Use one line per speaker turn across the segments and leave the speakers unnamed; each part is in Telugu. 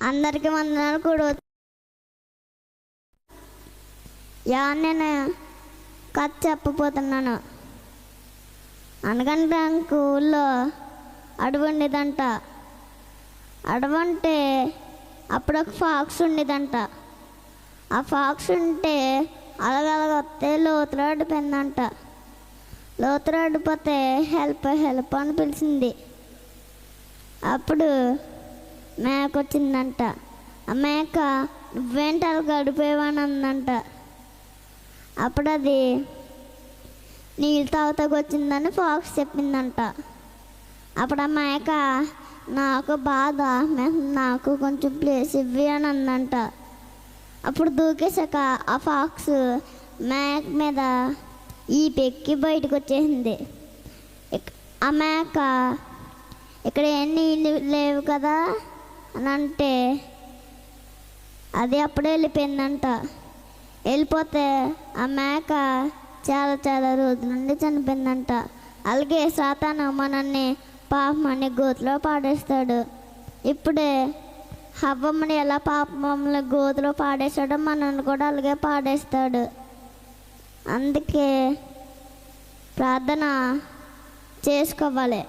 అందరికీ వందనాలు కూడా. నేను కథ చెప్పబోతున్నాను. అనగంటే ఊళ్ళో అడవి ఉండేదంట. అడవి అంటే అప్పుడు ఒక ఫాక్స్ ఉండేదంట. ఆ ఫాక్స్ ఉంటే అలగలగొస్తే లోతులో అడిపోయిందంట. లోతులో అడిపోతే హెల్ప్ హెల్ప్ అని పిలిచింది. అప్పుడు మేక వచ్చిందంట. ఆ మేక నువ్వేంటి అలా గడిపోయావని అందంట. అప్పుడు అది నీళ్ళు తాగుతాకు వచ్చిందని ఫాక్స్ చెప్పిందంట. అప్పుడు ఆ మేక నాకు బాధ, నాకు కొంచెం ప్లేస్ ఇవ్వి అని అందంట. అప్పుడు దూకేశాక ఆ ఫాక్స్ మేక మీద ఈ పెక్కి బయటకు వచ్చేసింది. ఆ మేక ఇక్కడ ఏం నీళ్ళు లేవు కదా అని అంటే అది అప్పుడే వెళ్ళిపోయిందంట. వెళ్ళిపోతే ఆ మేక చాలా చాలా రోజుల నుండి చనిపోయిందంట. అలాగే సాతాను మనల్ని పాపమని గోతులో పాడేస్తాడు. ఇప్పుడే హవ్వమ్మని ఎలా పాపమని గోతులో పాడేస్తాడో మనల్ని కూడా అలాగే పాడేస్తాడు. అందుకే ప్రార్థన చేసుకోవాలి.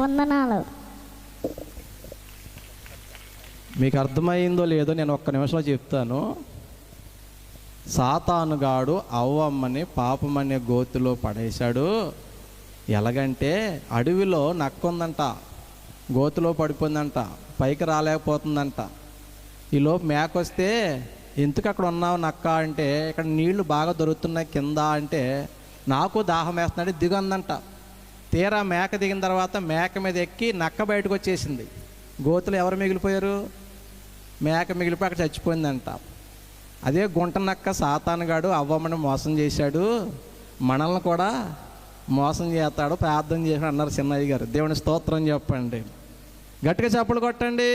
వందనాలు.
మీకు అర్థమైందో లేదో నేను ఒక్క నిమిషంలో చెప్తాను. సాతానుగాడు అవ్వమ్మని పాపమనే గోతులో పడేశాడు. ఎలాగంటే అడవిలో నక్క ఉందంట, గోతులో పడిపోయిందంట, పైకి రాలేకపోతుందంట. ఈలోపు మేక వస్తే ఎందుకు అక్కడ ఉన్నావు నక్క అంటే, ఇక్కడ నీళ్లు బాగా దొరుకుతున్నాయి కింద అంటే, నాకు దాహం వేస్తున్నాడు దిగందంట. తీరా మేక దిగిన తర్వాత మేక మీద ఎక్కి నక్క బయటకు వచ్చేసింది. గోతులు ఎవరు మిగిలిపోయారు? మేక మిగిలిపోయి అక్కడ చచ్చిపోయిందంట. అదే గుంట నక్క సాతానుగాడు అవ్వమ్మని మోసం చేశాడు, మనల్ని కూడా మోసం చేస్తాడు, ప్రార్థన చేశాడు అన్నారు చిన్నయ్య గారు. దేవుని స్తోత్రం చెప్పండి, గట్టిగా చప్పలు కొట్టండి.